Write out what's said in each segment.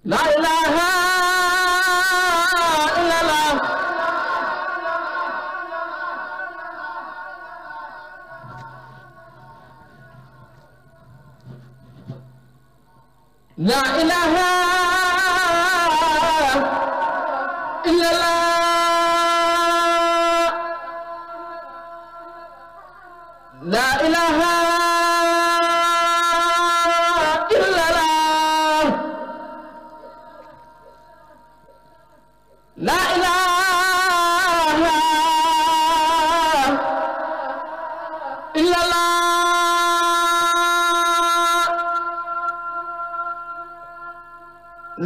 la ilaha illallah la ilaha illallah la ilaha illallah la ilaha illallah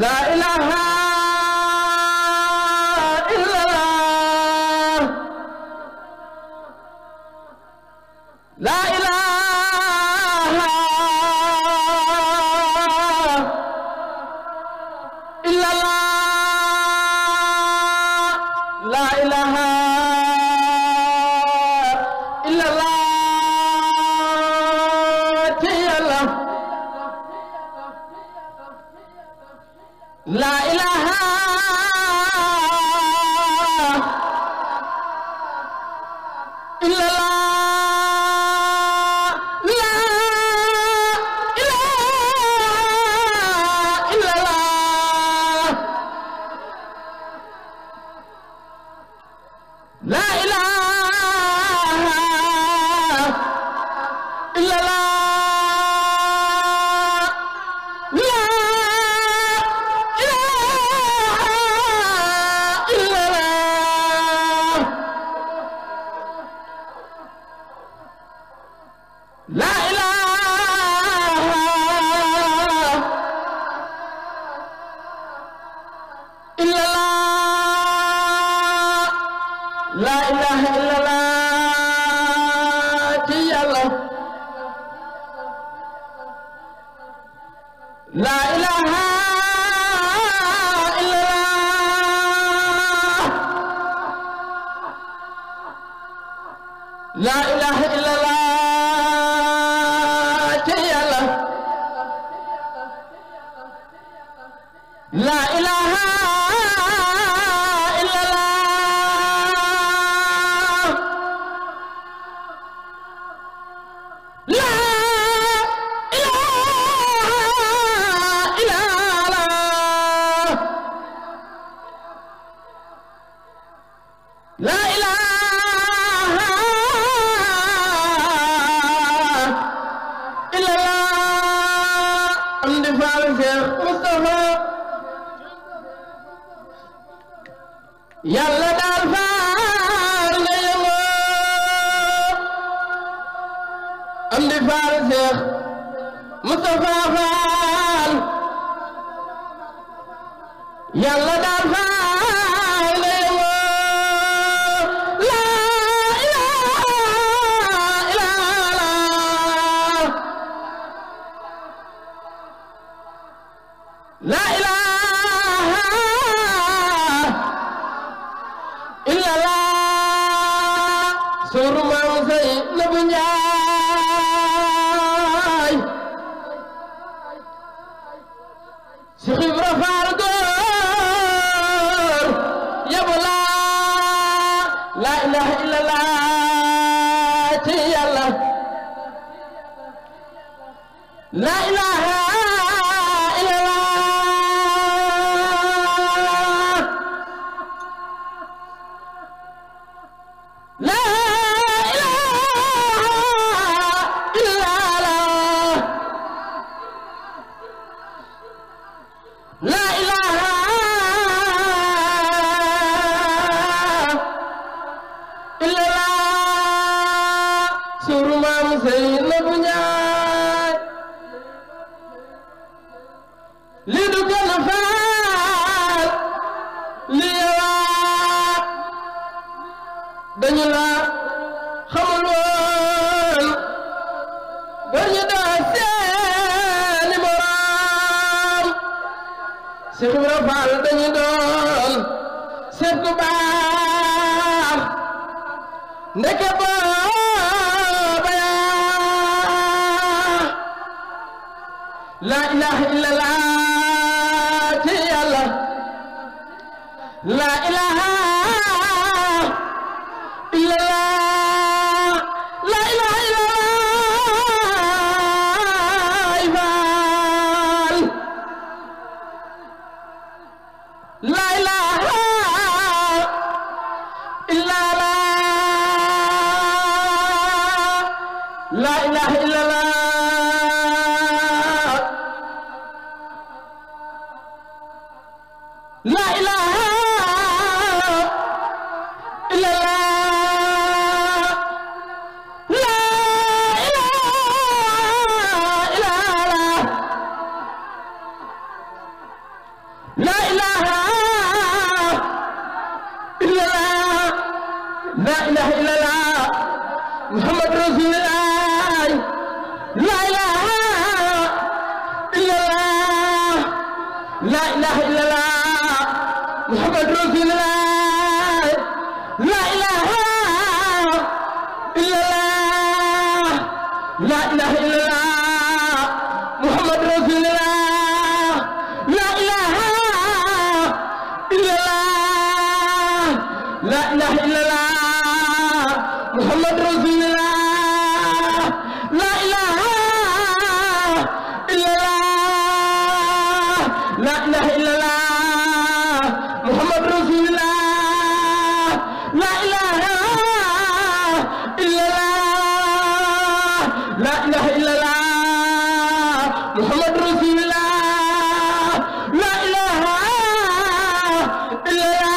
la ilaha illallah la ilaha illallah la ilaha illallah ci Yàlla la ilaha illallah la ilaha illallah la ilaha illallah la la ilaha illallah la ilaha illallah ci Yàlla la ilaha illallah la ilaha illallah la ilaha illallah la ilaha illallah la ilaha illallah Amdi Fall Cheikh Moustapha Yàlla daal faal na yëngoo Amdi Fall Cheikh Moustapha Fall Yàlla daal faal na yëngoo la ilaha illallah la ilaha illallah suru maam say Nabu Njaay Cheikh Ibra Fall góor yabu la ilaha illallah ci Yàlla la ilaha illallah la ilaha illallah la ilaha illallah suru maam say Nabu Njaay li du gën a faal li yawaat dañu la xamul woon dañu daa seeni morom Cheikh Ibra Fall dañu doon seet ku baax ndeke booba yaa la ilaha illallah ci yàlla la ilaha illallah la ilaha illallah la ilaha illallah la ilaha illallah la ilaha لا إله إلا الله محمد رسول الله لا إله إلا الله لا إله إلا الله محمد رسول الله لا إله إلا الله لا إله إلا الله محمد رسول الله لا إله إلا الله لا إله إلا الله محمد رسول الله لا إله إلا الله لا إله إلا الله محمد رسول الله لا إله إلا الله لا إله إلا الله محمد رسول الله لا إله إلا الله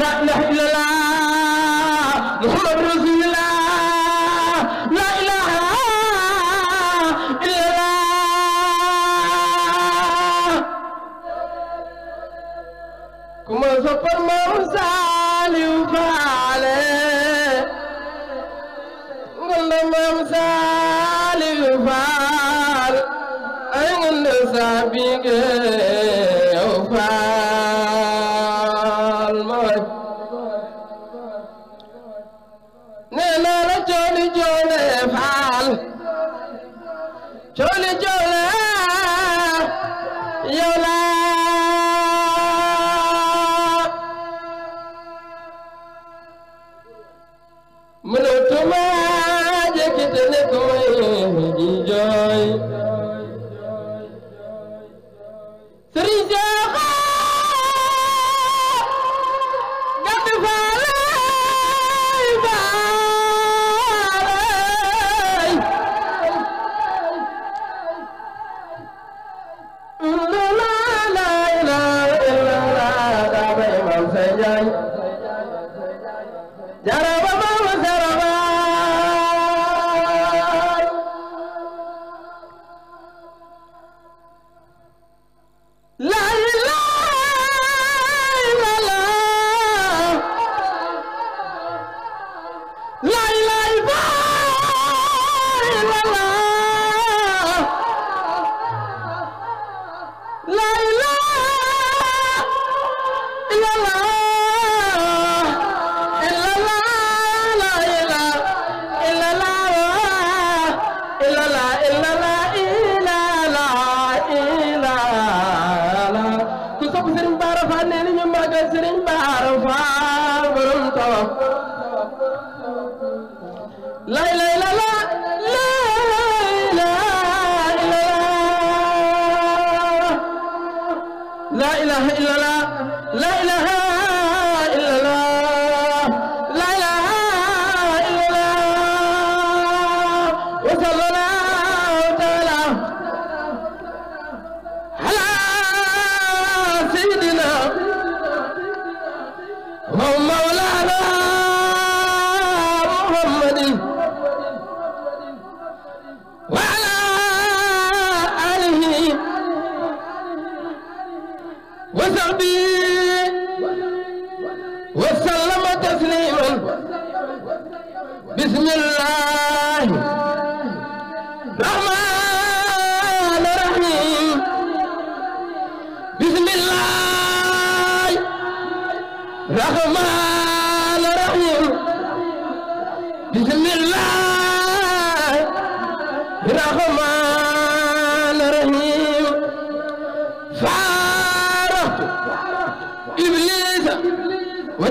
لا إله إلا الله محمد رسول الله لا إله إلا الله كما سفر موسى فعله قلنا موسى فعل أين سابق فعل نانا لا جولي جولي فعل جولي جولي يولا منوتما جكتني كوي جوي سريجا قد لا إله إلا الله لا إله إلا الله لا إله إلا الله وصلى الله تعالى على سيدنا ومولانا محمد وعلى آله وصحبه وسلم تسليما بسم الله الرحمن الرحيم بسم الله الرحمن الرحيم بسم الله الرحمن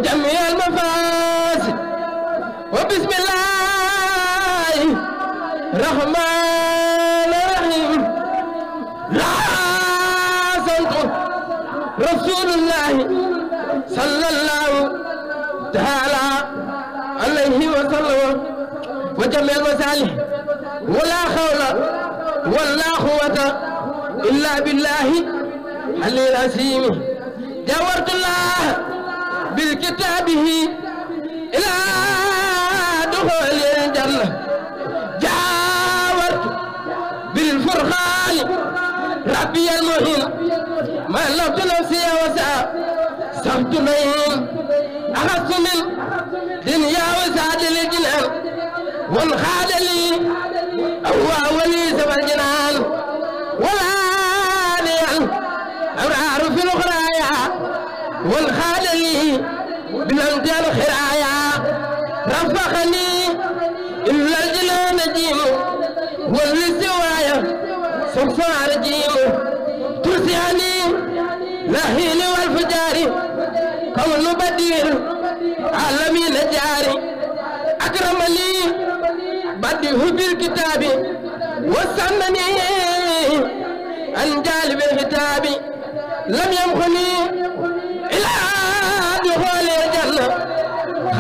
وجميع المفاسد وبسم الله الرحمن الرحيم لا صدق رسول الله صلى الله تعالى عليه وسلم وجميع المصالح ولا حول ولا قوة إلا بالله العلي العظيم جاورت الله بالكتابه إلى دخول الجنة جاورت بالفرقان ربي المهين ما لفت نفسي وسع سبت نيم أخذت من دنيا وسعد الجنان وانخاد لي أهوى ولي سبع الجنان ولا لي أبرار في الأخرايا وانخاد لي بالأمتال خرايا رفقني إلا الجنان نجيم والسوايا صفار رجيم ترسعني لهيل والفجار قول بدير عالمي نجاري أكرم لي بديه بالكتاب وسنني عن جالب الكتاب لم يمخني إلى دخول الجنة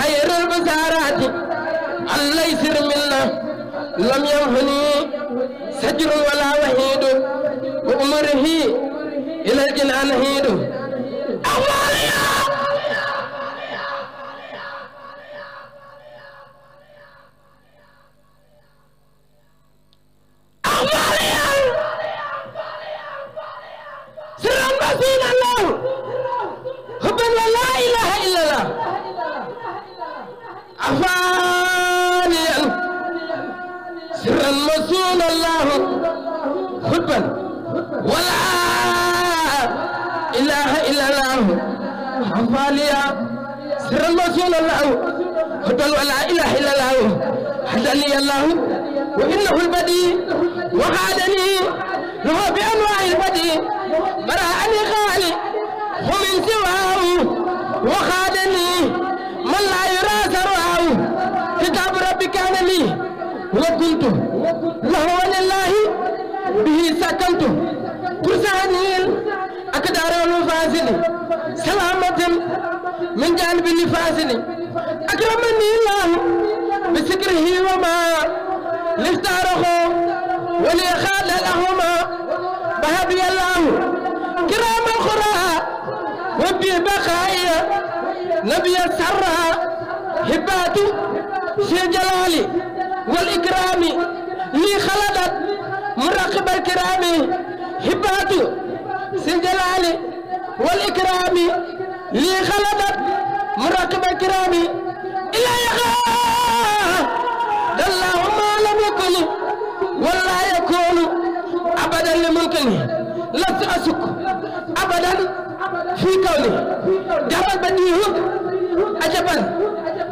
خير البشارات الله يسر منا لم يمخني سجر ولا وحيد وأمره إلى الجنان هيد الله أفانيا سرا مسون الله حبا ولا إله إلا الله أفانيا سرا مسون الله حبا ولا إله إلا الله حدني الله وإنه البديع وخادني له بأنواع البديع برأني خالي ومن سواه وخادني من لا يرى سرواه كتاب ربي كان لي وكنت له ولله به سكنت ترساني أكدار الفاسد سلامة من جانب الفاسد أكرمني الله بسكره وما لاختاره وليخاد لهما بهبي الله كرام الخراء وبالبقايا نبي السراء هبات في جلالي والإكرام لي خلدت مراقب الكرام هبات في جلالي والإكرام لي خلدت مراقب الكرام إلا يخاف الله ما لم يكن ولا يكون أبدا لممكن لست أسك أبدا في كوني جبل بديه عجبا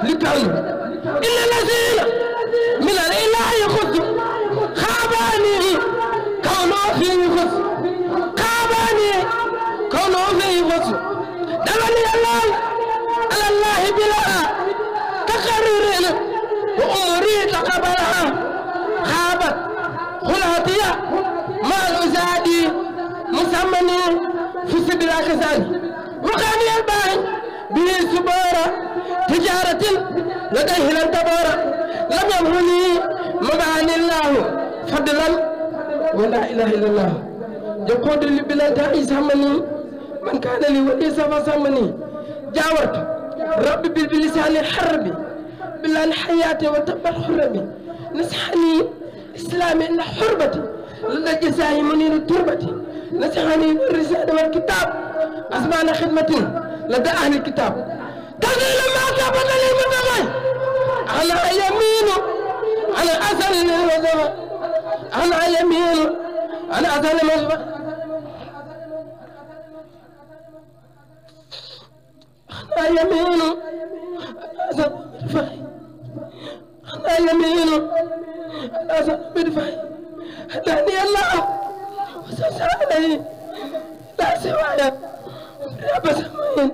لكوني إلا الذين من الإله يخص خاباني كونه فيه يخص خاباني كونه فيه يخص دلني الله على الله بلا كقرير وأمري تقبلها خابت خلاتي مع الأزادي مسمني في سبيل كساني وكان الباي به سبارة تجارة لديه لن تبارة لم يمهني مبعني الله فضلا ولا إله إلا الله يقول لي بلا داعي سمني من كان لي وليس فسمني جاورت ربي بلسان الحرب بلا الحياة وتب الحرب نسحني إسلامي إلا حربتي لدى جزاي منير تربتي نسحني بالرسالة والكتاب أسمعنا خدمة لدى أهل الكتاب تغير ما كابت لي من دمي أنا يمين أنا أسأل المزمة أنا يمين أنا أسأل المزمة أنا يمين أسأل بدفعي أنا يمين أسأل بدفعي هداني الله وسأل علي لا سوايا لا بسمين